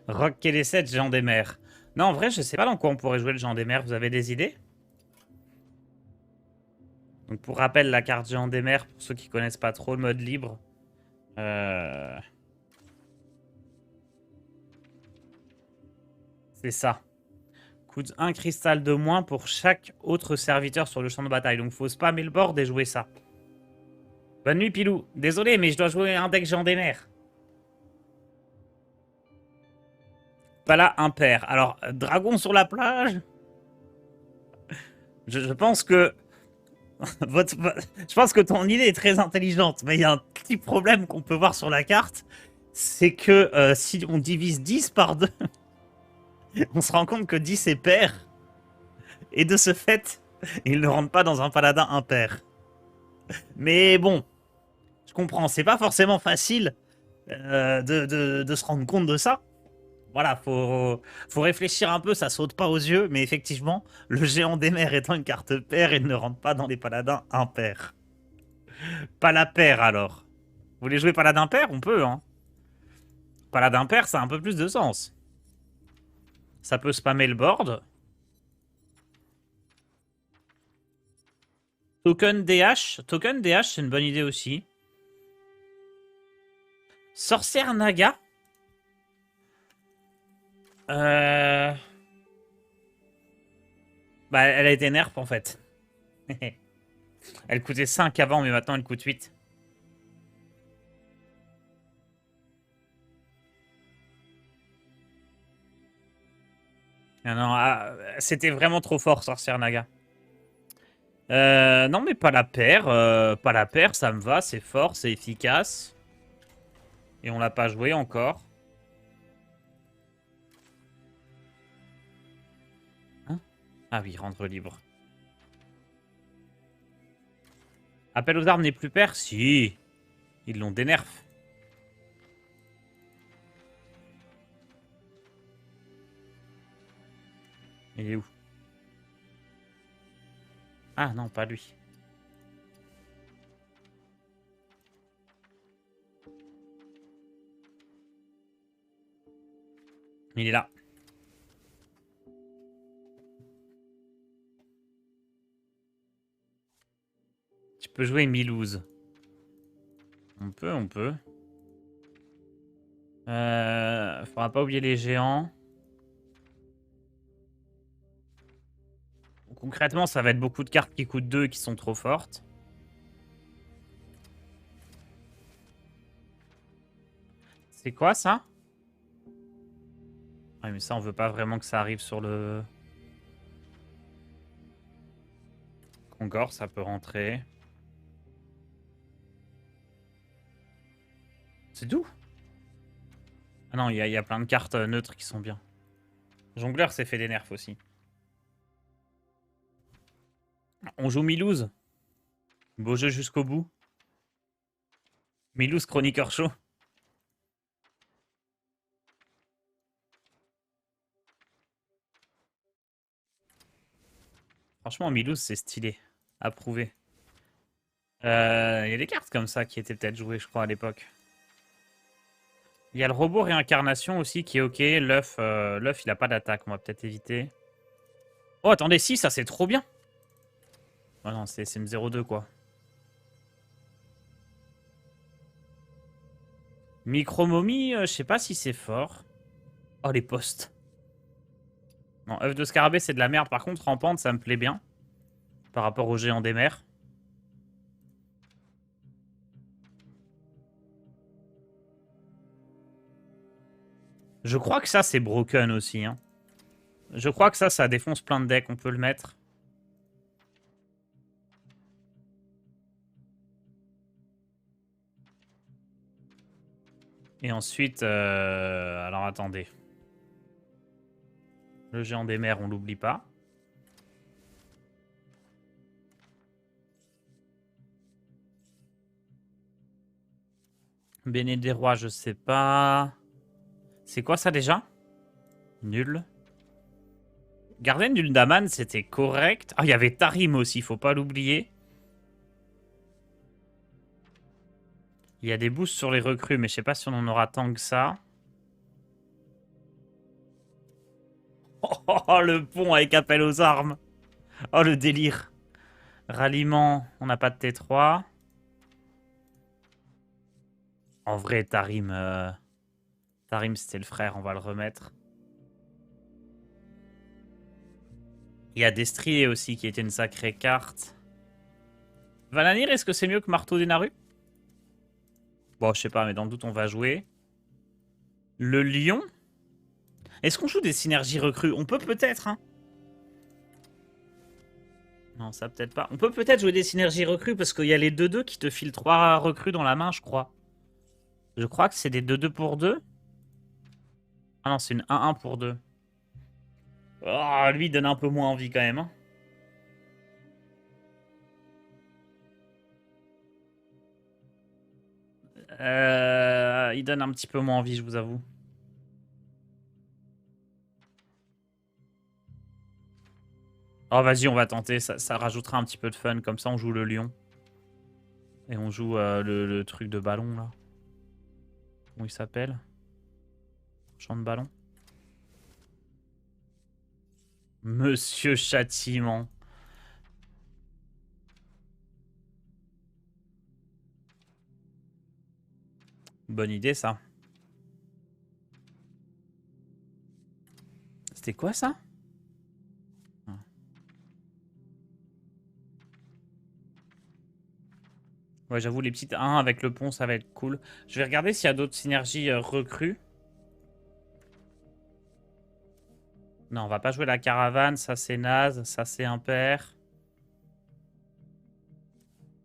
Rock Kelesset, Géant des mers. Non, en vrai, je sais pas dans quoi on pourrait jouer le Géant des mers. Vous avez des idées? Donc, pour rappel, la carte Géant des mers, pour ceux qui connaissent pas trop le mode libre. C'est ça. Coûte un cristal de moins pour chaque autre serviteur sur le champ de bataille. Donc, faut spammer le board et jouer ça. Bonne nuit, Pilou. Désolé, mais je dois jouer un deck Géant des mers. Pas là, impair. Alors, dragon sur la plage. Je pense que je pense que ton idée est très intelligente, mais il y a un petit problème qu'on peut voir sur la carte, c'est que si on divise 10 par 2, on se rend compte que 10 est pair, et de ce fait, il ne rentre pas dans un paladin impair. Mais bon, je comprends, c'est pas forcément facile de se rendre compte de ça. Voilà, faut réfléchir un peu, ça saute pas aux yeux, mais effectivement, le géant des mers étant une carte paire, il ne rentre pas dans les paladins impairs. Pas la paire alors. Vous voulez jouer paladin pair? On peut, hein. Paladin pair, ça a un peu plus de sens. Ça peut spammer le board. Token DH. Token DH, c'est une bonne idée aussi. Sorcière Naga. Bah, elle a été nerf en fait. Elle coûtait 5 avant, mais maintenant elle coûte 8. Ah non, c'était vraiment trop fort, Sorcière Naga. Non, mais pas la paire. Pas la paire, ça me va, c'est fort, c'est efficace. Et on l'a pas joué encore. Hein? Ah oui, rendre libre. Appel aux armes n'est plus pair? Si. Ils l'ont dénerf. Il est où? Ah non, pas lui. Il est là. Tu peux jouer Milouz. On peut, on peut. Faudra pas oublier les géants. Concrètement, ça va être beaucoup de cartes qui coûtent 2 et qui sont trop fortes. C'est quoi ça? Ouais, mais ça, on veut pas vraiment que ça arrive sur le... Concorde, ça peut rentrer. C'est tout? Ah non, il y a plein de cartes neutres qui sont bien. Jongleur s'est fait des nerfs aussi. On joue Milouz. Beau jeu jusqu'au bout. Milouz Chroniqueur Chaud. Franchement, Milouz, c'est stylé. Approuvé. Il y a des cartes comme ça qui étaient peut-être jouées, je crois, à l'époque. Il y a le robot réincarnation aussi qui est ok. L'œuf, il a pas d'attaque. On va peut-être éviter. Oh, attendez, si, ça c'est trop bien. Oh non, c'est une 0-2 quoi. Micromomie, je sais pas si c'est fort. Oh, les postes. Non, œuf de scarabée, c'est de la merde. Par contre, rampante, ça me plaît bien. Par rapport au géant des mers. Je crois que ça, c'est broken aussi. Hein. Je crois que ça défonce plein de decks. On peut le mettre. Et ensuite... alors, attendez. Le géant des mers, on l'oublie pas. Béné des rois, je sais pas. C'est quoi ça déjà? Nul. Gardien d'Uldaman, c'était correct. Ah, il y avait Tarim aussi, faut pas l'oublier. Il y a des boosts sur les recrues, mais je sais pas si on en aura tant que ça. Oh, le pont avec appel aux armes. Oh, le délire. Ralliement, on n'a pas de T3. En vrai, Tarim, Tarim c'était le frère, on va le remettre. Il y a Destrier aussi qui était une sacrée carte. Valanir, est-ce que c'est mieux que Marteau des Naru? Bon, je sais pas, mais dans le doute, on va jouer. Le lion? Est-ce qu'on joue des synergies recrues? On peut peut-être, hein. Non, ça peut-être pas. On peut peut-être jouer des synergies recrues parce qu'il y a les 2-2 qui te filent 3 recrues dans la main, je crois. Je crois que c'est des 2-2 pour 2. Ah non, c'est une 1-1 pour 2. Oh, lui, il donne un peu moins envie quand même, hein. Il donne un petit peu moins envie, je vous avoue. Oh, vas-y, on va tenter. Ça rajoutera un petit peu de fun. Comme ça, on joue le lion. Et on joue le truc de ballon, là. Comment il s'appelle? Champ de ballon. Monsieur Châtiment. Bonne idée, ça. C'était quoi, ça? Ouais, j'avoue, les petites 1 avec le pont, ça va être cool. Je vais regarder s'il y a d'autres synergies recrues. Non, on va pas jouer la caravane. Ça, c'est naze. Ça, c'est impair.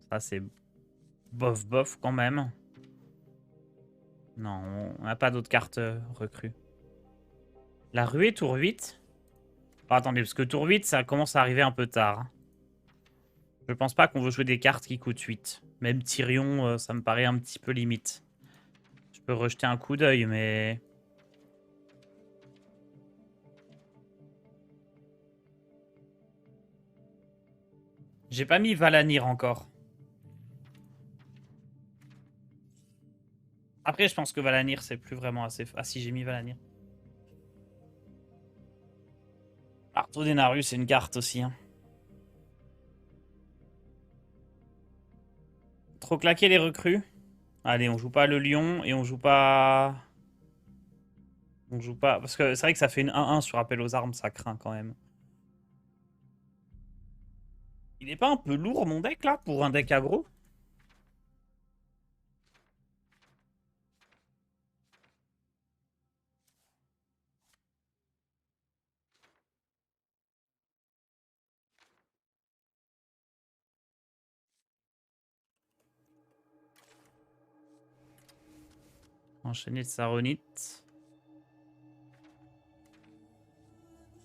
Ça, c'est bof bof quand même. Non, on n'a pas d'autres cartes recrues. La ruée, tour 8. Oh, attendez, parce que tour 8, ça commence à arriver un peu tard, hein. Je pense pas qu'on veut jouer des cartes qui coûtent 8. Même Tyrion, ça me paraît un petit peu limite. Je peux rejeter un coup d'œil, mais... J'ai pas mis Valanir encore. Après, je pense que Valanir, c'est plus vraiment assez... Ah si, j'ai mis Valanir. Arto Denarus, c'est une carte aussi, hein. Trop claquer les recrues. Allez, on joue pas le lion et on joue pas... On joue pas... Parce que c'est vrai que ça fait une 1-1 sur appel aux armes, ça craint quand même. Il est pas un peu lourd, mon deck, là, pour un deck aggro? Enchaîner de Saronite.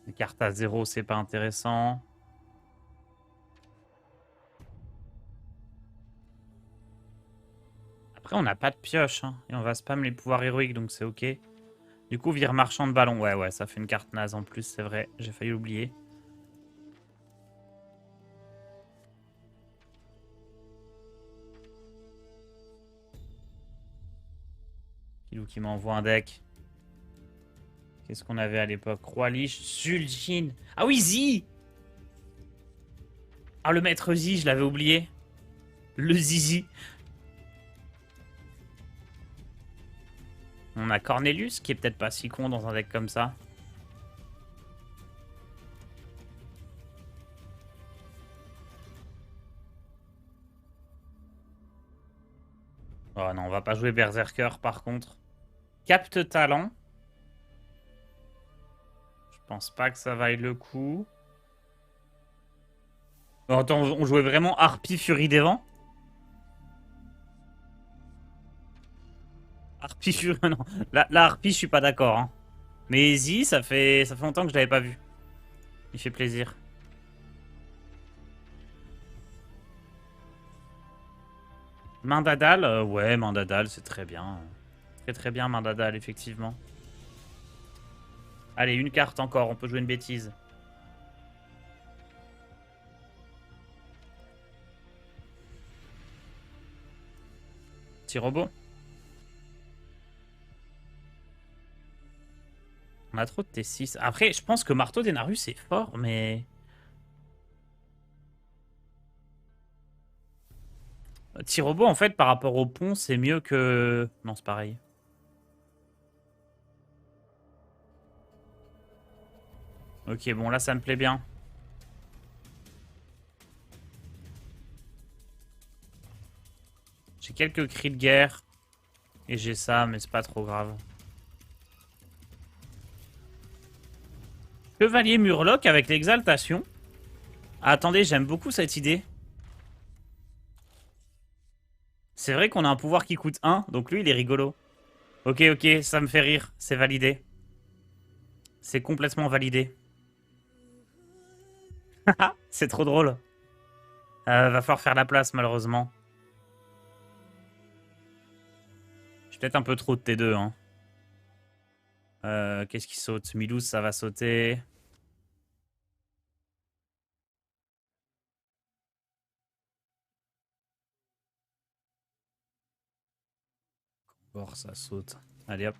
Les cartes à 0, c'est pas intéressant. Après, on n'a pas de pioche, hein, et on va spam les pouvoirs héroïques, donc c'est ok. Du coup, vire marchand de ballon. Ouais, ouais, ça fait une carte naze en plus, c'est vrai. J'ai failli l'oublier. Kilou qui m'envoie un deck. Qu'est-ce qu'on avait à l'époque? Roi Lich, Zul'jin. Ah oui, Zi. Ah, le maître Zi, je l'avais oublié. Le Zizi. On a Cornelius, qui est peut-être pas si con dans un deck comme ça. Oh non, on va pas jouer Berserker par contre. Capte talent. Je pense pas que ça vaille le coup. Oh, attends, on jouait vraiment Harpie Furie des Vents? Harpie Furie... Non, la Harpie, je suis pas d'accord, hein. Mais Zi, ça fait longtemps que je l'avais pas vu. Il fait plaisir. Mandadal, ouais, Mandadal, c'est très bien. Très très bien, Mandadal, effectivement. Allez, une carte encore, on peut jouer une bêtise. Petit robot. On a trop de T6. Après, je pense que Marteau des Narus c'est fort, mais... Tir-robot, en fait, par rapport au pont, c'est mieux que... Non, c'est pareil. Ok, bon, là, ça me plaît bien. J'ai quelques cris de guerre. Et j'ai ça, mais c'est pas trop grave. Chevalier Murloc avec l'exaltation. Ah, attendez, j'aime beaucoup cette idée. C'est vrai qu'on a un pouvoir qui coûte 1, donc lui, il est rigolo. Ok, ok, ça me fait rire. C'est validé. C'est complètement validé. C'est trop drôle. Va falloir faire la place, malheureusement. J'ai peut-être un peu trop de T2, hein. Qu'est-ce qui saute? Milouz, ça va sauter. Bon, ça saute. Allez, hop.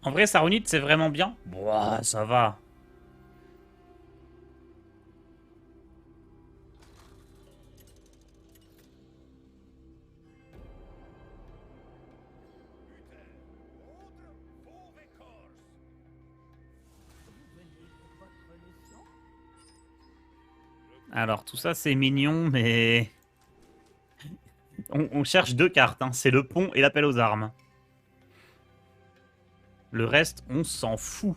En vrai, Saronite, c'est vraiment bien. Boah, ça va. Alors, tout ça, c'est mignon, mais... On cherche 2 cartes, hein. C'est le pont et l'appel aux armes. Le reste, on s'en fout.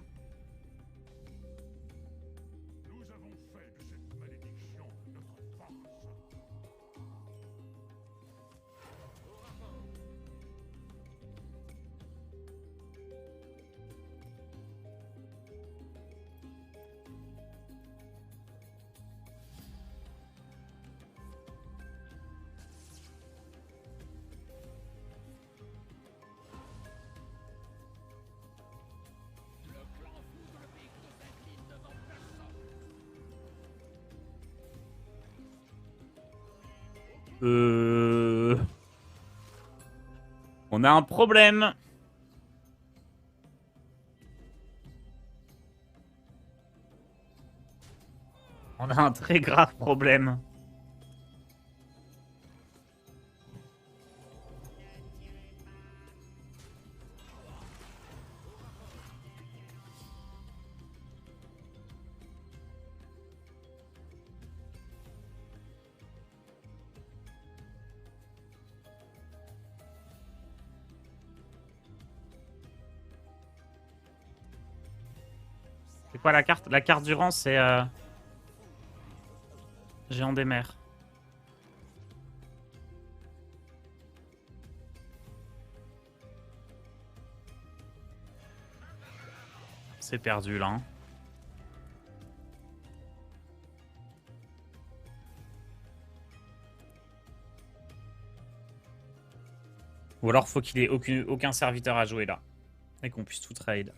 On a un problème. On a un très grave problème. C'est quoi la carte? La carte du rang, c'est... Géant des mers. C'est perdu, là. Hein. Ou alors, faut qu'il ait aucun serviteur à jouer, là. Et qu'on puisse tout trade.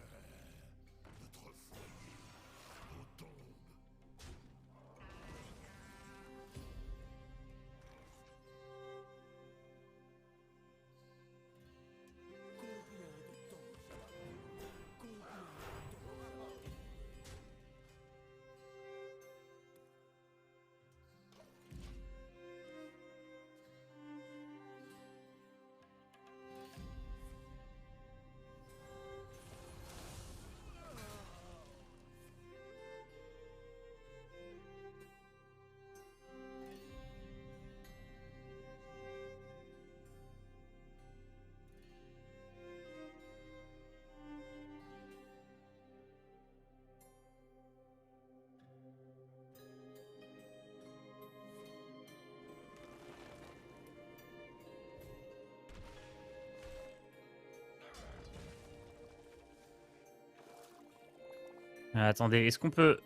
Attendez, est-ce qu'on peut...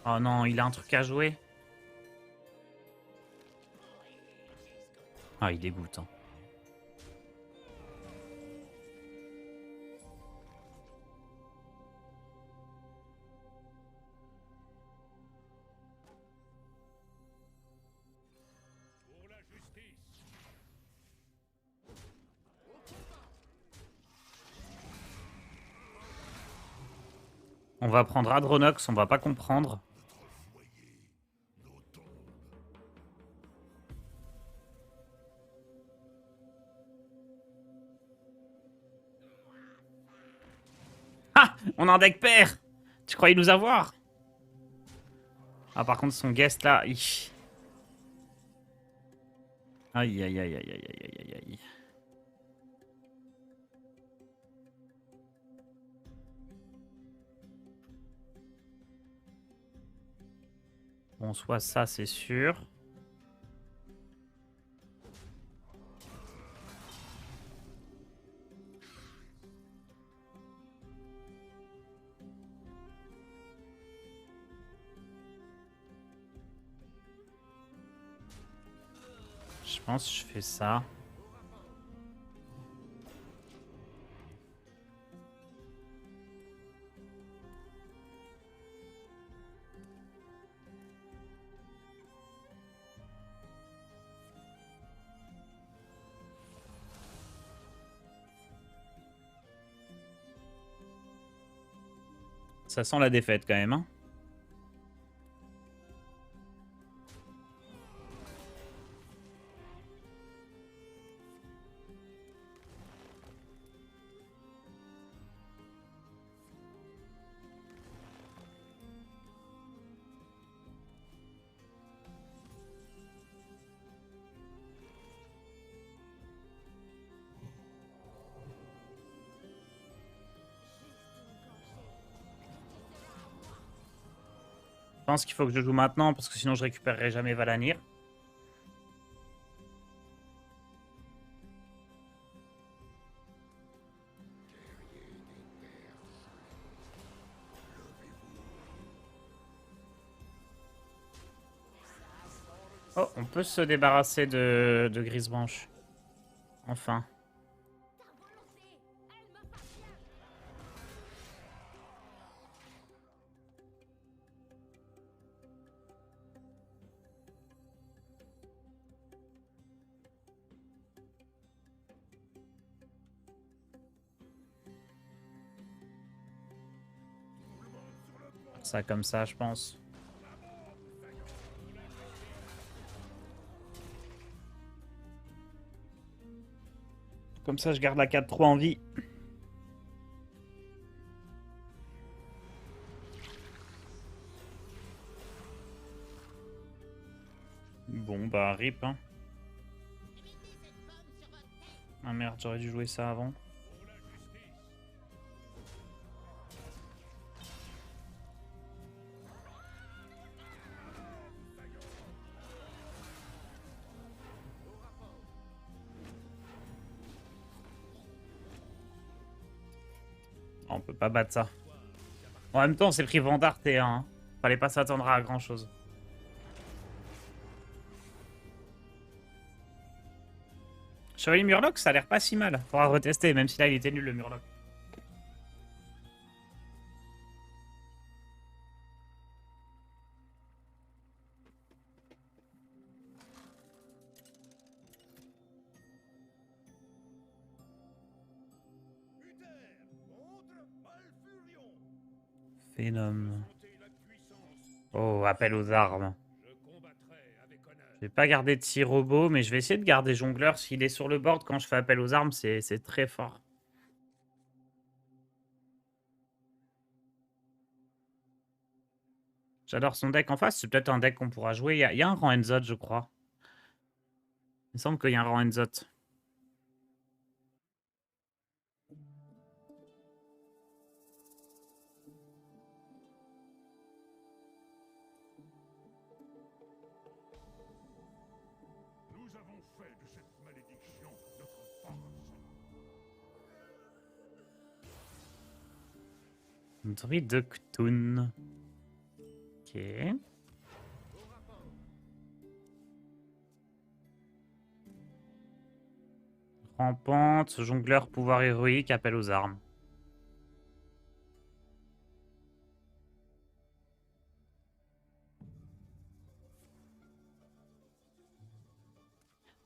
Oh non, il a un truc à jouer. Ah, il dégoûte. Hein. On va prendre Adronox, on va pas comprendre. Ah, on a un deck pair. Tu croyais nous avoir? Ah, par contre, son guest là. Aïe, aïe, aïe, aïe, aïe, aïe, aïe, aïe. Bon, soit ça, c'est sûr. Je pense que je fais ça. Ça sent la défaite quand même, hein. Je pense qu'il faut que je joue maintenant parce que sinon je récupérerai jamais Valanir. Oh, on peut se débarrasser de Grisebranche. Enfin. Ça comme ça, je pense. Comme ça, je garde la 4-3 en vie. Bon, bah, rip, hein. Ah merde, j'aurais dû jouer ça avant. On peut pas battre ça. En même temps, on s'est pris Vandar T1. Hein. Fallait pas s'attendre à grand chose. Chevalier Murloc, ça a l'air pas si mal. Faudra retester, même si là il était nul le Murloc. Phénom. Oh, appel aux armes. Je vais pas garder de robot, mais je vais essayer de garder jongleur. S'il est sur le board quand je fais appel aux armes, c'est très fort. J'adore son deck en face. C'est peut-être un deck qu'on pourra jouer. Il y a un rang Enzot, je crois. Il me semble qu'il y a un rang Enzot. Druide de Ktun. Ok. Rampante, jongleur, pouvoir héroïque, appel aux armes.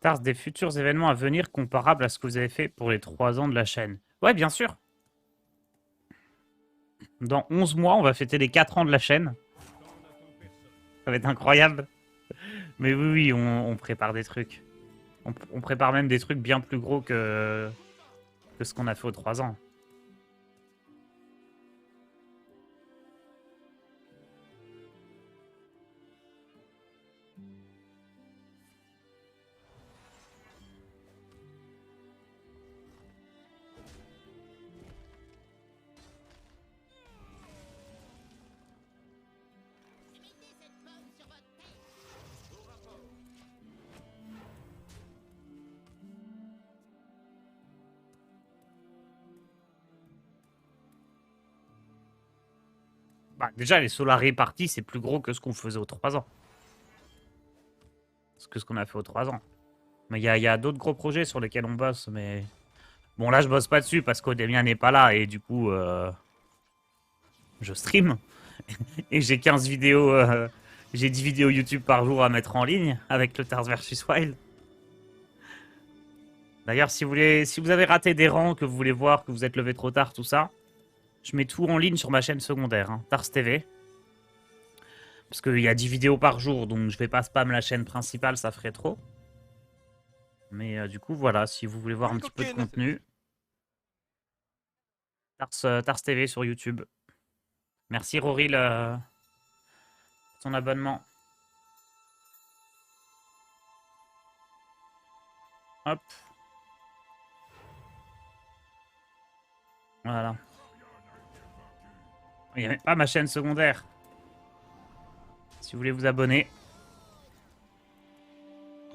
Tars, des futurs événements à venir comparables à ce que vous avez fait pour les 3 ans de la chaîne. Ouais, bien sûr. Dans 11 mois, on va fêter les 4 ans de la chaîne. Ça va être incroyable. Mais oui, oui, on prépare des trucs. On prépare même des trucs bien plus gros que ce qu'on a fait aux 3 ans. Bah, déjà, les Solari parties, c'est plus gros que ce qu'on faisait aux 3 ans. Que ce qu'on a fait aux 3 ans. Mais il y a d'autres gros projets sur lesquels on bosse, mais... Bon, là, je bosse pas dessus parce qu'Odemia n'est pas là, et du coup, je stream. Et j'ai 15 vidéos... j'ai 10 vidéos YouTube par jour à mettre en ligne avec le Tars vs Wild. D'ailleurs, si vous avez raté des rangs, que vous voulez voir, que vous êtes levé trop tard, tout ça, je mets tout en ligne sur ma chaîne secondaire, hein, Tars TV. Parce qu'il y a 10 vidéos par jour, donc je vais pas spam la chaîne principale, ça ferait trop. Mais du coup, voilà, si vous voulez voir un petit peu de contenu, Tars TV sur YouTube. Merci Rory pour ton abonnement. Hop. Voilà. Il n'y a même pas ma chaîne secondaire. Si vous voulez vous abonner.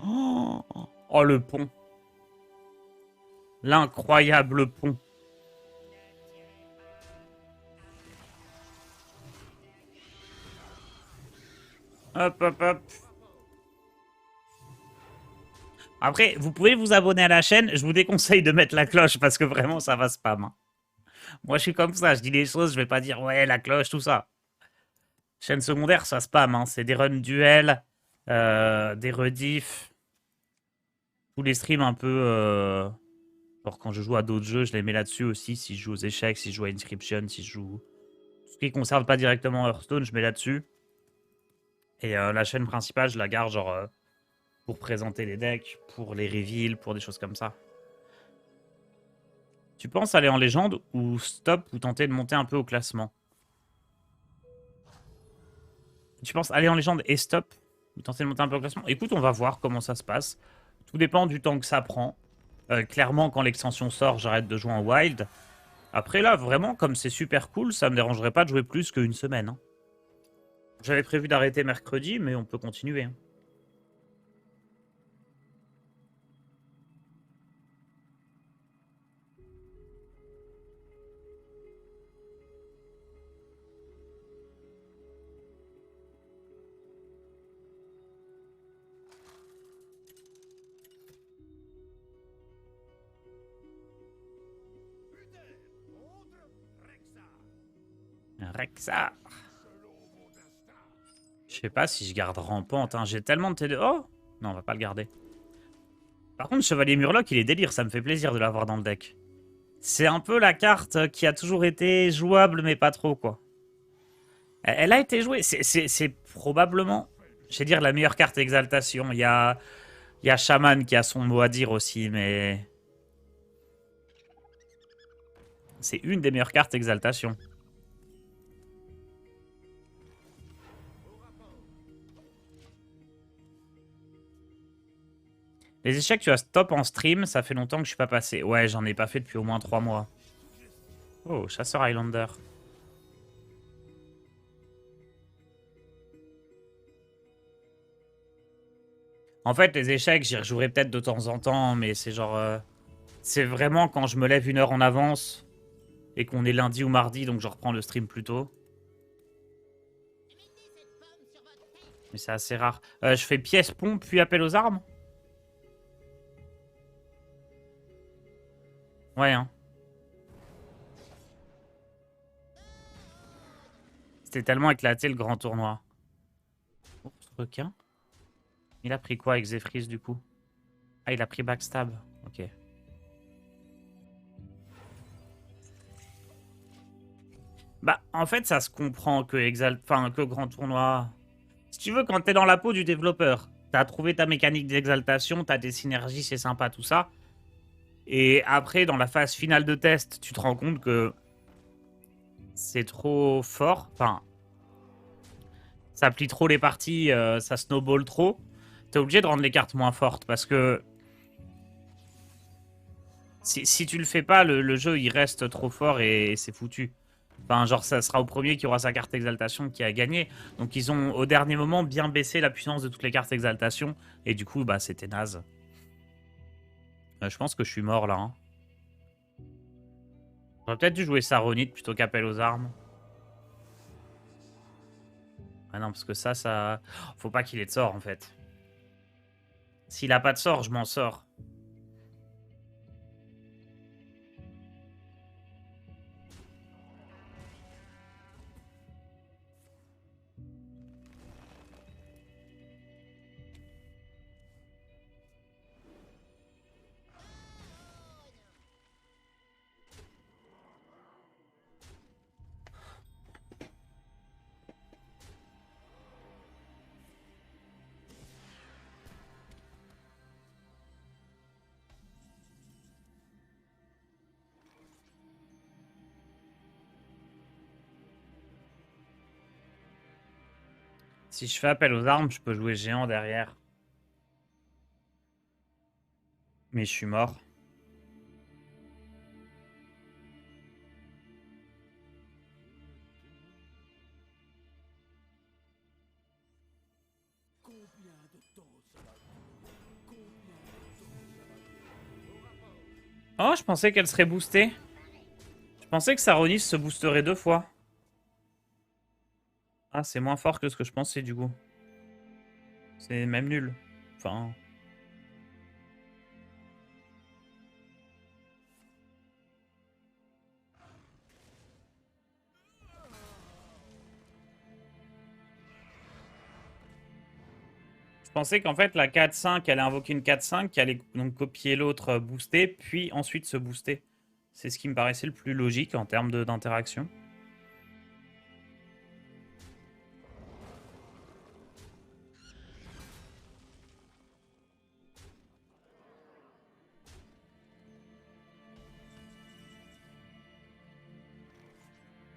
Oh, le pont. L'incroyable pont. Hop, hop, hop. Après, vous pouvez vous abonner à la chaîne. Je vous déconseille de mettre la cloche parce que vraiment, ça va spam. Hein. Moi, je suis comme ça. Je dis les choses, je vais pas dire ouais, la cloche, tout ça. Chaîne secondaire, ça spam. Hein. C'est des runs duels, des rediffs. Tous les streams un peu... genre quand je joue à d'autres jeux, je les mets là-dessus aussi. Si je joue aux échecs, si je joue à Inscription, si je joue... Tout ce qui ne concerne pas directement Hearthstone, je mets là-dessus. Et la chaîne principale, je la garde genre pour présenter les decks, pour les reveals, pour des choses comme ça. Tu penses aller en légende ou stop ou tenter de monter un peu au classement? Tu penses aller en légende et stop ou tenter de monter un peu au classement? Écoute, on va voir comment ça se passe. Tout dépend du temps que ça prend. Clairement, quand l'extension sort, j'arrête de jouer en wild. Après là, vraiment, comme c'est super cool, ça me dérangerait pas de jouer plus qu'une semaine. Hein. J'avais prévu d'arrêter mercredi, mais on peut continuer. Hein. Rexar. Je sais pas si je garde rampante. Hein. J'ai tellement de TD. Oh non, on va pas le garder. Par contre, Chevalier Murloc, il est délire. Ça me fait plaisir de l'avoir dans le deck. C'est un peu la carte qui a toujours été jouable, mais pas trop, quoi. Elle a été jouée. C'est probablement, je vais dire, la meilleure carte Exaltation. Il y a Shaman qui a son mot à dire aussi, mais... C'est une des meilleures cartes Exaltation. Les échecs, tu as stop en stream, ça fait longtemps que je suis pas passé. Ouais, j'en ai pas fait depuis au moins 3 mois. Oh, chasseur Highlander. En fait, les échecs, j'y rejouerai peut-être de temps en temps, mais c'est genre... c'est vraiment quand je me lève 1 heure en avance et qu'on est lundi ou mardi, donc je reprends le stream plus tôt. Mais c'est assez rare. Je fais pièce, pont, puis appel aux armes. Ouais, hein. C'était tellement éclaté le grand tournoi. Oh, ce requin. Il a pris quoi avec Zephrys du coup? Ah, il a pris backstab. Ok. Bah, en fait, ça se comprend que enfin, que grand tournoi. Si tu veux, quand t'es dans la peau du développeur, t'as trouvé ta mécanique d'exaltation, t'as des synergies, c'est sympa, tout ça. Et après, dans la phase finale de test, tu te rends compte que c'est trop fort. Enfin, ça plie trop les parties, ça snowball trop. T'es obligé de rendre les cartes moins fortes parce que si tu le fais pas, le jeu il reste trop fort et c'est foutu. Enfin, genre, ça sera au premier qui aura sa carte exaltation qui a gagné. Donc, ils ont au dernier moment bien baissé la puissance de toutes les cartes exaltation. Et du coup, bah, c'était naze. Je pense que je suis mort là. Hein. J'aurais peut-être dû jouer Saronite plutôt qu'appel aux armes. Ah non, parce que ça. Faut pas qu'il ait de sort en fait. S'il a pas de sort, je m'en sors. Si je fais appel aux armes, je peux jouer géant derrière. Mais je suis mort. Oh, je pensais qu'elle serait boostée. Je pensais que Saronis se boosterait 2 fois. Ah, c'est moins fort que ce que je pensais du coup. C'est même nul. Enfin. Je pensais qu'en fait la 4-5, elle allait invoquer une 4-5 qui allait donc copier l'autre boosté, puis ensuite se booster. C'est ce qui me paraissait le plus logique en termes d'interaction.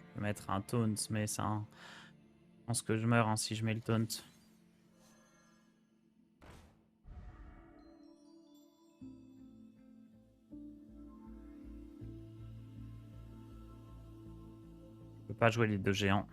Je vais mettre un taunt, mais ça. Hein. Je pense que je meurs hein, si je mets le taunt. Je peux pas jouer les 2 géants.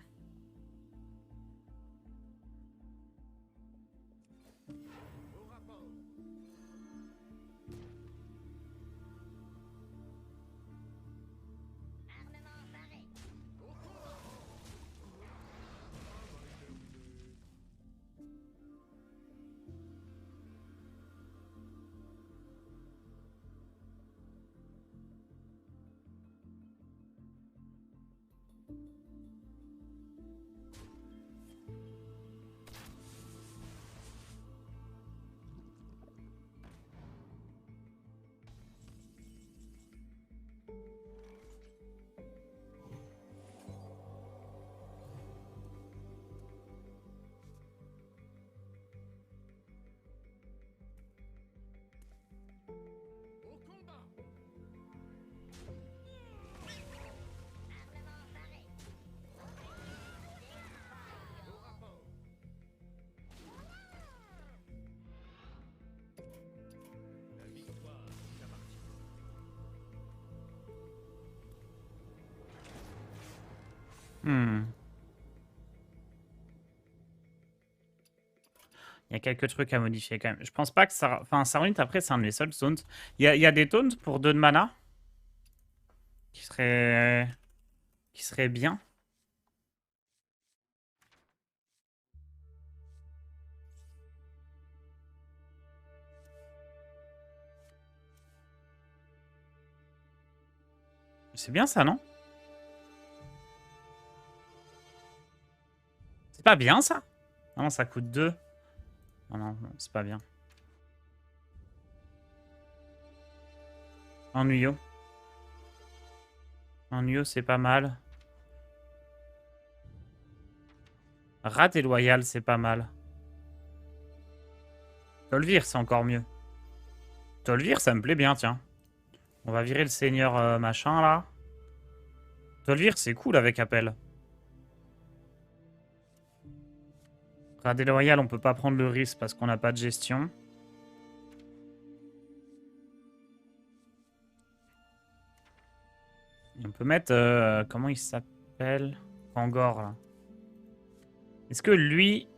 Hmm. Il y a quelques trucs à modifier quand même. Je pense pas que ça. Enfin, Saronit, après, c'est un de mes seuls taunts. Il y a des taunts pour 2 de mana qui seraient bien. C'est bien ça, non? C'est pas bien ça? Non, ça coûte 2. Non, non, non c'est pas bien. Ennuyeux. Ennuyeux, c'est pas mal. Rat et loyal, c'est pas mal. Tolvir, c'est encore mieux. Tolvir, ça me plaît bien, tiens. On va virer le seigneur machin, là. Tolvir, c'est cool avec appel. Rat et loyal, on peut pas prendre le risque parce qu'on n'a pas de gestion. Et on peut mettre... comment il s'appelle? Angor, là. Est-ce que lui...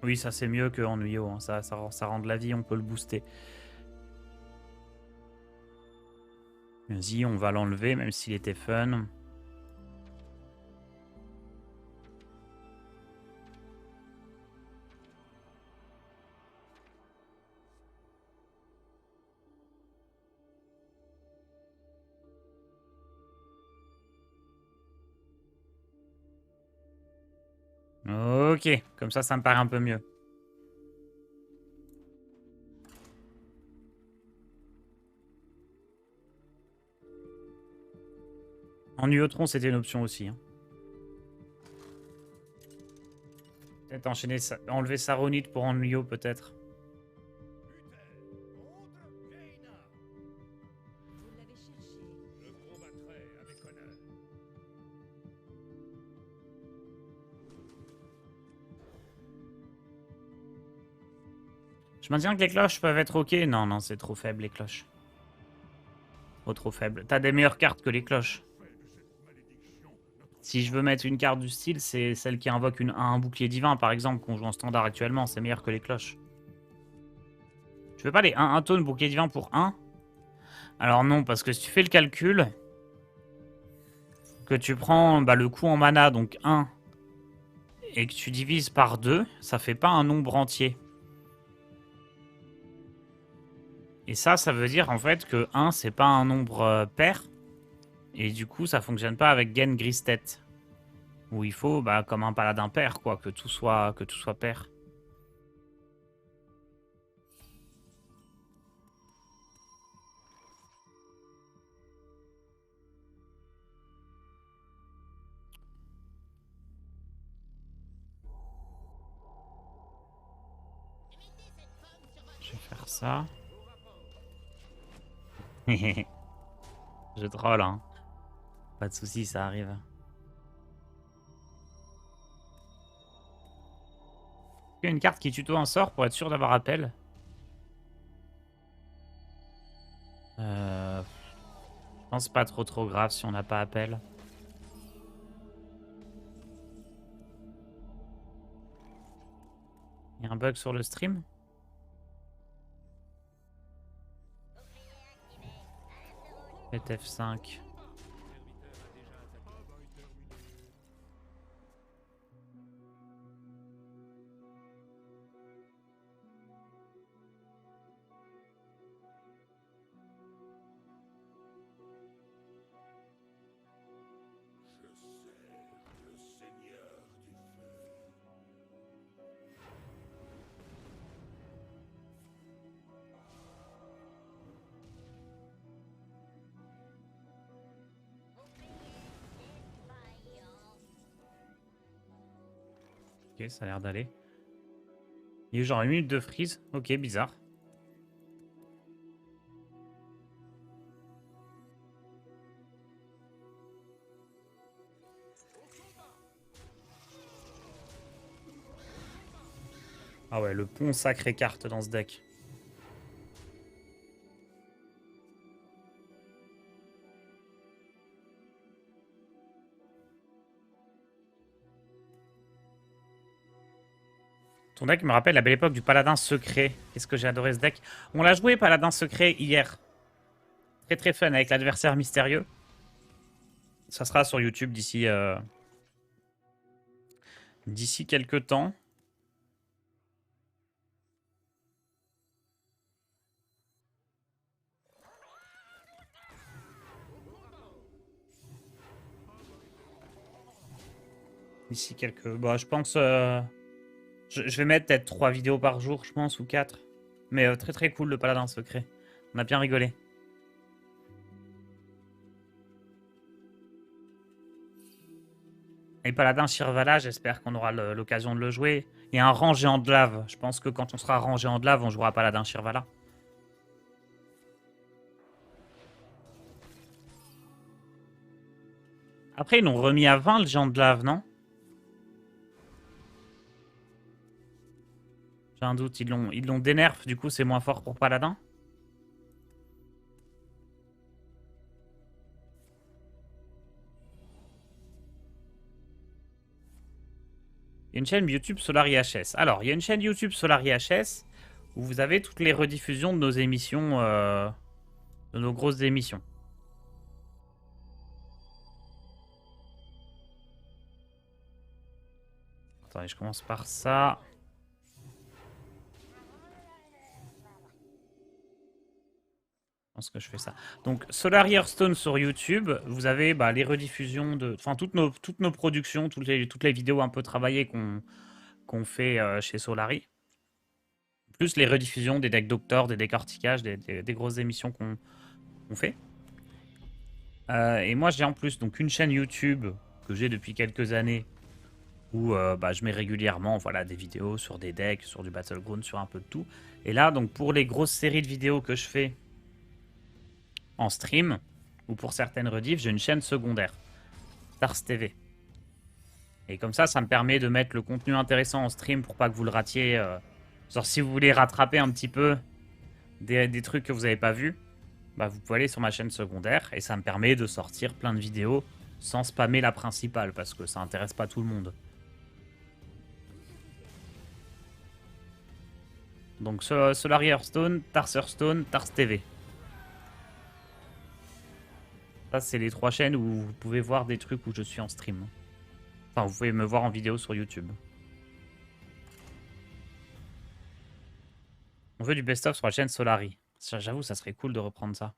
Oui, ça c'est mieux que Ennuyo. Hein. Ça rend de la vie, on peut le booster. Vas-y, on va l'enlever, même s'il était fun. Ok, comme ça me paraît un peu mieux. Ennuiotron, c'était une option aussi. Hein. Peut-être enchaîner, enlever Saronite pour Ennuyo, peut-être. Je maintiens que les cloches peuvent être ok. Non, non, c'est trop faible, les cloches. Trop faible. T'as des meilleures cartes que les cloches. Si je veux mettre une carte du style, c'est celle qui invoque un bouclier divin, par exemple, qu'on joue en standard actuellement. C'est meilleur que les cloches. Tu veux pas les 1 taunt bouclier divin pour 1? Alors non, parce que si tu fais le calcul, que tu prends le coût en mana, donc 1, et que tu divises par 2, ça fait pas un nombre entier. Et ça veut dire en fait que 1, c'est pas un nombre pair. Et du coup, ça fonctionne pas avec Gen Gristet. Où il faut, comme un paladin pair, quoi, que tout soit pair. Je vais faire ça. Je troll, hein. Pas de soucis, ça arrive. Il y a une carte qui tuto un sort pour être sûr d'avoir appel. Je pense pas trop grave si on n'a pas appel. Il y a un bug sur le stream? Faites F5. Ok, ça a l'air d'aller. Il y a eu genre 1 minute de freeze. Ok, bizarre. Ah ouais, le pont sacré carte dans ce deck. Ton deck me rappelle la belle époque du paladin secret. Qu'est-ce que j'ai adoré ce deck. On l'a joué paladin secret hier. Très fun avec l'adversaire mystérieux. Ça sera sur YouTube d'ici d'ici quelques temps. D'ici quelques... Bah, je pense... Je vais mettre peut-être 3 vidéos par jour, je pense, ou 4. Mais très cool le paladin secret. On a bien rigolé. Et Paladin Shirvala, j'espère qu'on aura l'occasion de le jouer. Et un rang géant de lave. Je pense que quand on sera rang géant de lave, on jouera Paladin Shirvala. Après, ils l'ont remis à 20 le géant de lave, non? J'ai un doute, ils l'ont dénerf, du coup c'est moins fort pour Paladin. Il y a une chaîne YouTube Solari HS. Alors, il y a une chaîne YouTube Solari HS où vous avez toutes les rediffusions de nos émissions, de nos grosses émissions. Attendez, je commence par ça. Je pense que je fais ça. Donc, Solari Hearthstone sur YouTube, vous avez les rediffusions de... Enfin, toutes nos productions, toutes les vidéos un peu travaillées qu'on fait chez Solari. Plus les rediffusions des decks Doctor, des décortiquages, des grosses émissions qu'on fait. Et moi, j'ai en plus donc une chaîne YouTube que j'ai depuis quelques années où je mets régulièrement des vidéos sur des decks, sur du Battleground, sur un peu de tout. Et là, donc pour les grosses séries de vidéos que je fais en stream, ou pour certaines rediffs, j'ai une chaîne secondaire, Stars TV. Et comme ça me permet de mettre le contenu intéressant en stream pour pas que vous le ratiez. Genre si vous voulez rattraper un petit peu des trucs que vous n'avez pas vus, vous pouvez aller sur ma chaîne secondaire et ça me permet de sortir plein de vidéos sans spammer la principale parce que ça intéresse pas tout le monde. Donc Solari Hearthstone, Tars Hearthstone, Tars TV. Ça, c'est les 3 chaînes où vous pouvez voir des trucs où je suis en stream. Enfin, vous pouvez me voir en vidéo sur YouTube. On veut du best-of sur la chaîne Solari. J'avoue, ça serait cool de reprendre ça.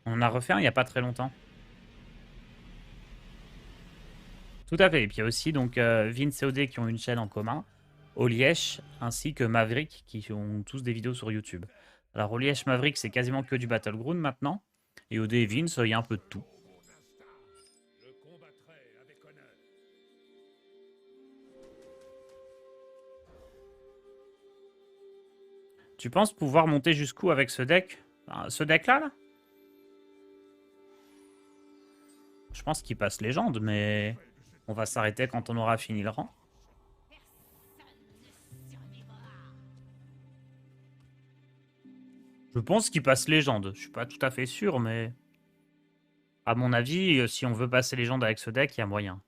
On en a refait un il n'y a pas très longtemps. Tout à fait. Et puis il y a aussi donc, Vince et OD qui ont une chaîne en commun. Oliesh ainsi que Maverick qui ont tous des vidéos sur YouTube. Alors Oliesh Maverick, c'est quasiment que du Battleground maintenant. Et OD et Vince, il y a un peu de tout. Tu penses pouvoir monter jusqu'où avec ce deck? Ce deck-là, là? Je pense qu'il passe légende, mais on va s'arrêter quand on aura fini le rang. Je pense qu'il passe légende. Je suis pas tout à fait sûr, mais... À mon avis, si on veut passer légende avec ce deck, il y a moyen.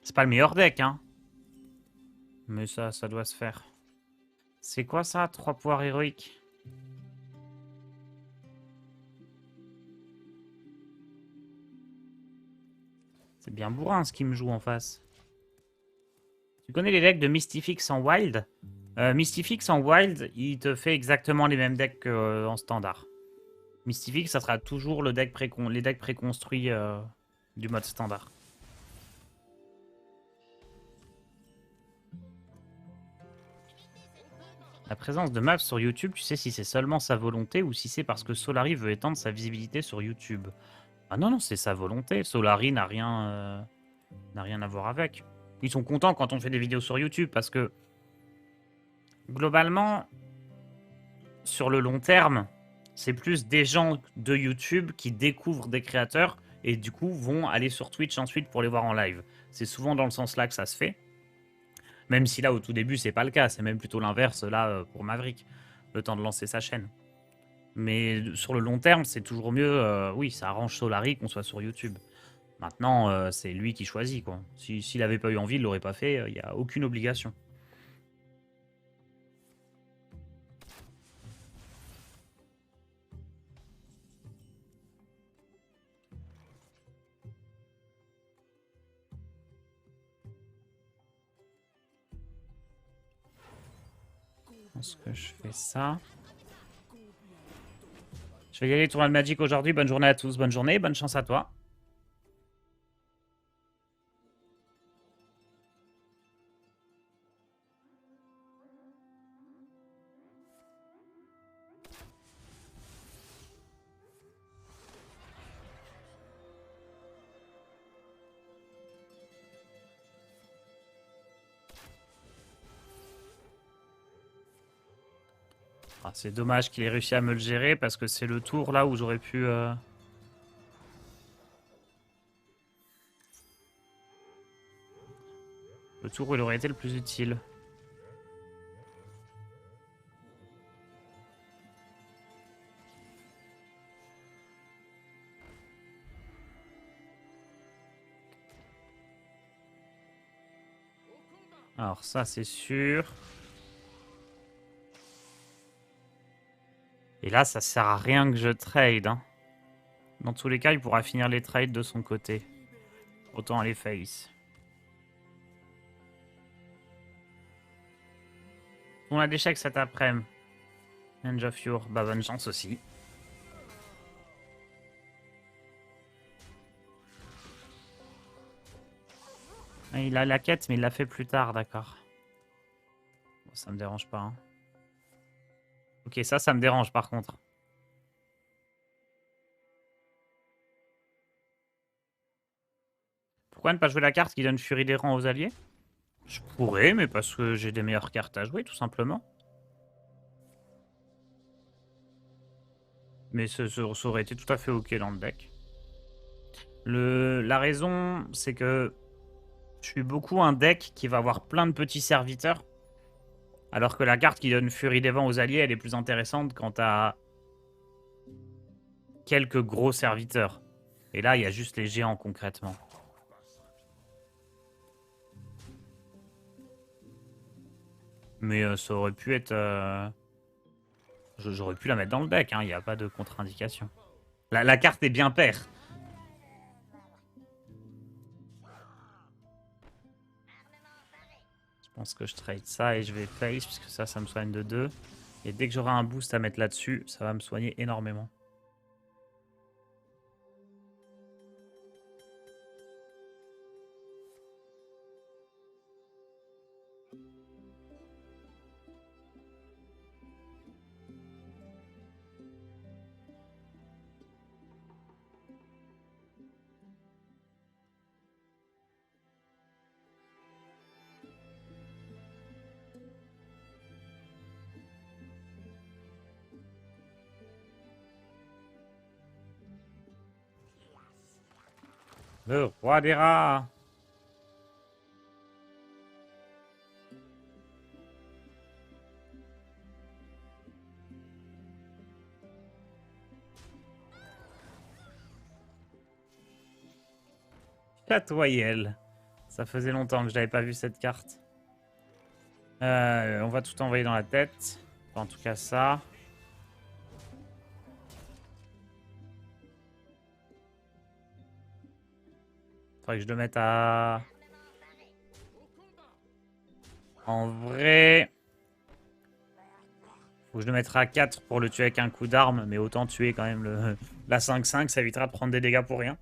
C'est pas le meilleur deck, hein. Mais ça doit se faire. C'est quoi ça, 3 pouvoirs héroïques? C'est bien bourrin ce qui me joue en face. Tu connais les decks de Mystifix en Wild? Mystifix en Wild, il te fait exactement les mêmes decks qu'en standard. Mystifix, ça sera toujours les decks préconstruits du mode standard. La présence de Mav sur YouTube, tu sais si c'est seulement sa volonté ou si c'est parce que Solari veut étendre sa visibilité sur YouTube. Ah non, non, c'est sa volonté. Solari n'a rien à voir avec. Ils sont contents quand on fait des vidéos sur YouTube parce que, globalement, sur le long terme, c'est plus des gens de YouTube qui découvrent des créateurs et du coup vont aller sur Twitch ensuite pour les voir en live. C'est souvent dans le sens là que ça se fait. Même si là, au tout début, c'est pas le cas. C'est même plutôt l'inverse là pour Maverick, le temps de lancer sa chaîne. Mais sur le long terme, c'est toujours mieux. Oui, ça arrange Solari qu'on soit sur YouTube. Maintenant, c'est lui qui choisit, quoi. S'il n'avait pas eu envie, il l'aurait pas fait. Il n'y a aucune obligation. Je pense que je fais ça. Je vais y aller tournoi de Magic aujourd'hui. Bonne journée à tous. Bonne journée. Bonne chance à toi. Ah, c'est dommage qu'il ait réussi à me le gérer parce que c'est le tour là où j'aurais pu... Le tour où il aurait été le plus utile. Alors ça c'est sûr. Et là ça sert à rien que je trade. Hein. Dans tous les cas il pourra finir les trades de son côté. Autant aller face. On a des chèques cet après-midi. Ninja Fury, bah bonne chance aussi. Ah, il a la quête mais il l'a fait plus tard, d'accord. Bon, ça me dérange pas. Hein. Ok, ça me dérange par contre. Pourquoi ne pas jouer la carte qui donne Furie des rangs aux alliés? Je pourrais, mais parce que j'ai des meilleures cartes à jouer, tout simplement. Mais ça aurait été tout à fait ok dans le deck. La raison, c'est que je suis beaucoup un deck qui va avoir plein de petits serviteurs. Alors que la carte qui donne Furie des vents aux alliés, elle est plus intéressante quand t'as quelques gros serviteurs. Et là, il y a juste les géants concrètement. Mais ça aurait pu être... J'aurais pu la mettre dans le deck, il n'y a pas de contre-indication. La carte est bien paire. Je pense que je trade ça et je vais face, puisque ça me soigne de 2. Et dès que j'aurai un boost à mettre là-dessus, ça va me soigner énormément. Le roi des rats. Chatoyel. Ça faisait longtemps que je n'avais pas vu cette carte. On va tout envoyer dans la tête. Enfin, en tout cas ça. Faudrait que je le mette à... En vrai... Faut que je le mette à 4 pour le tuer avec un coup d'arme. Mais autant tuer quand même la 5-5. Ça évitera de prendre des dégâts pour rien.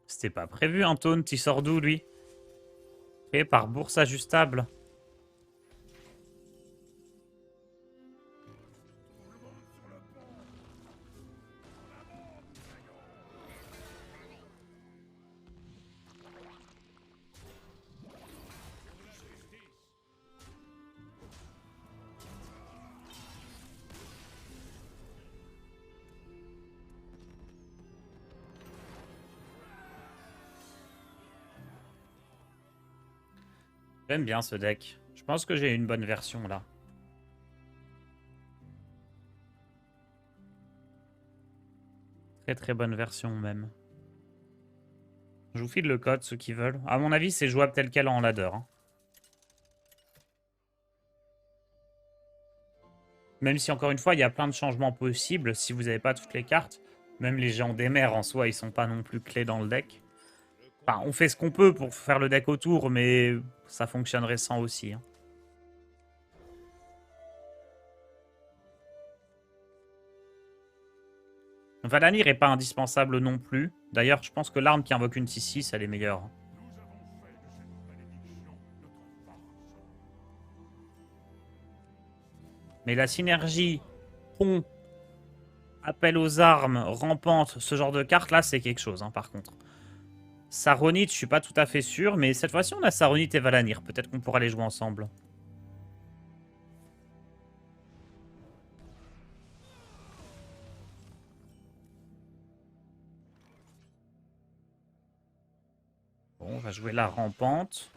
C'était pas prévu, un taunt. Il sort d'où, lui? Créé par bourse ajustable. J'aime bien ce deck. Je pense que j'ai une bonne version, là. Très très bonne version, même. Je vous file le code, ceux qui veulent. À mon avis, c'est jouable tel quel en ladder. Hein. Même si, encore une fois, il y a plein de changements possibles si vous n'avez pas toutes les cartes. Même les géants des mers, en soi, ils sont pas non plus clés dans le deck. Enfin, on fait ce qu'on peut pour faire le deck autour, mais ça fonctionnerait sans aussi. Hein. Valanir est pas indispensable non plus. D'ailleurs, je pense que l'arme qui invoque une 6-6, elle est meilleure. Mais la synergie pont, appel aux armes, rampante, ce genre de carte là, c'est quelque chose, hein, par contre. Saronite, je suis pas tout à fait sûr, mais cette fois-ci, on a Saronite et Valanir. Peut-être qu'on pourra les jouer ensemble. Bon, on va jouer la rampante.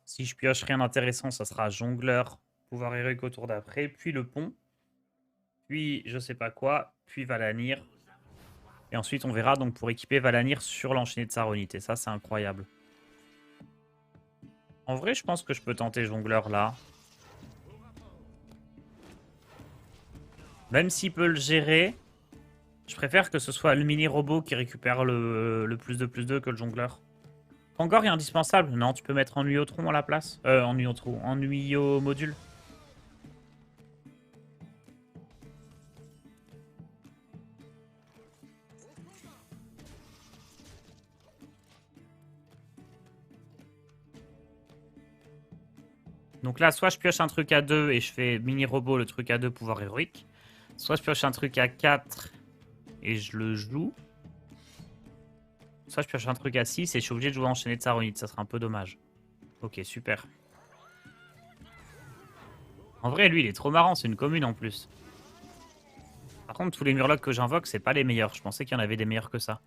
Si je pioche rien d'intéressant, ça sera jongleur, pouvoir héroïque au tour d'après, puis le pont, puis je sais pas quoi, puis Valanir. Et ensuite, on verra donc pour équiper Valanir sur l'enchaîné de Saronite. Et ça, c'est incroyable. En vrai, je pense que je peux tenter jongleur là. Même s'il peut le gérer, je préfère que ce soit le mini-robot qui récupère le plus de que le jongleur. Encore est indispensable. Non, tu peux mettre Ennuyotron à la place. Ennuyo module. Donc là, soit je pioche un truc à 2 et je fais mini-robot, le truc à 2, pouvoir héroïque. Soit je pioche un truc à 4 et je le joue. Soit je pioche un truc à 6 et je suis obligé de jouer enchaîné de Saronite. Ça serait un peu dommage. Ok, super. En vrai, lui, il est trop marrant. C'est une commune en plus. Par contre, tous les murlocs que j'invoque, c'est pas les meilleurs. Je pensais qu'il y en avait des meilleurs que ça.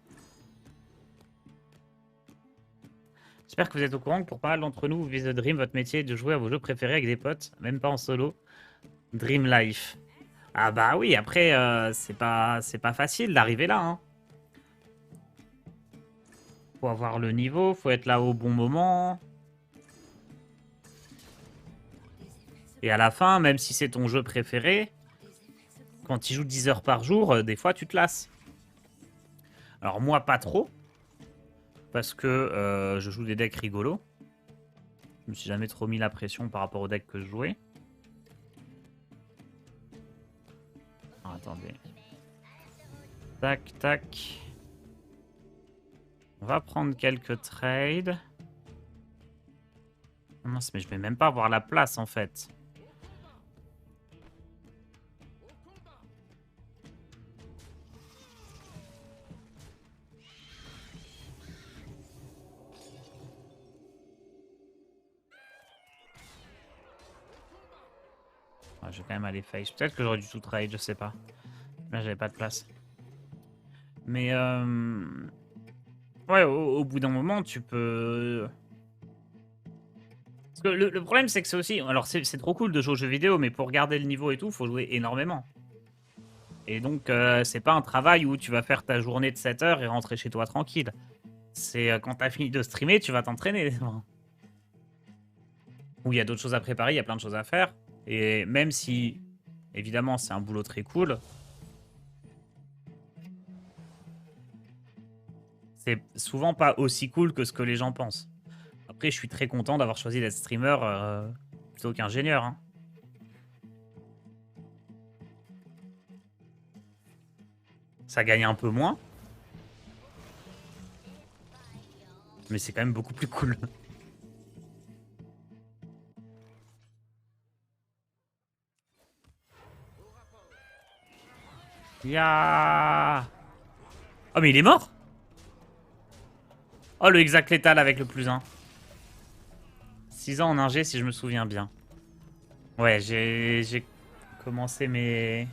J'espère que vous êtes au courant que pour pas mal d'entre nous, Viz the Dream, votre métier est de jouer à vos jeux préférés avec des potes, même pas en solo. Dream Life. Ah bah oui, après, c'est pas facile d'arriver là. Hein. Faut avoir le niveau, faut être là au bon moment. Et à la fin, même si c'est ton jeu préféré, quand tu joues 10 heures par jour, des fois tu te lasses. Alors moi, pas trop. Parce que je joue des decks rigolos. Je me suis jamais trop mis la pression par rapport aux decks que je jouais. Ah, attendez. Tac, tac. On va prendre quelques trades. Oh mince, mais je vais même pas avoir la place en fait. Ouais, je vais quand même aller face. Peut-être que j'aurais dû tout trade, je sais pas. Là, j'avais pas de place. Mais ouais, au bout d'un moment, tu peux... Parce que le problème, c'est que c'est aussi... Alors, c'est trop cool de jouer aux jeux vidéo, mais pour garder le niveau et tout, faut jouer énormément. Et donc, c'est pas un travail où tu vas faire ta journée de 7 heures et rentrer chez toi tranquille. C'est quand t'as fini de streamer, tu vas t'entraîner. Ou il y a d'autres choses à préparer, il y a plein de choses à faire. Et même si, évidemment, c'est un boulot très cool, c'est souvent pas aussi cool que ce que les gens pensent. Après, je suis très content d'avoir choisi d'être streamer plutôt qu'ingénieur. Hein. Ça gagne un peu moins. Mais c'est quand même beaucoup plus cool. Ya. Oh, mais il est mort? Oh, le exact létal avec le +1. 6 ans en ingé, si je me souviens bien. Ouais, j'ai commencé mes...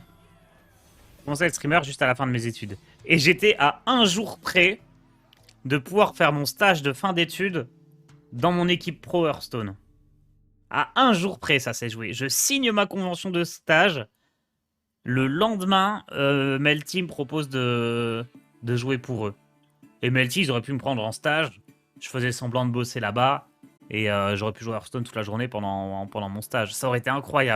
commencé à être streamer juste à la fin de mes études. Et j'étais à un jour près de pouvoir faire mon stage de fin d'études dans mon équipe pro Hearthstone. À un jour près, ça s'est joué. Je signe ma convention de stage. Le lendemain, Melty me propose de jouer pour eux. Et Melty, ils auraient pu me prendre en stage. Je faisais semblant de bosser là-bas. Et j'aurais pu jouer à Hearthstone toute la journée pendant mon stage. Ça aurait été incroyable.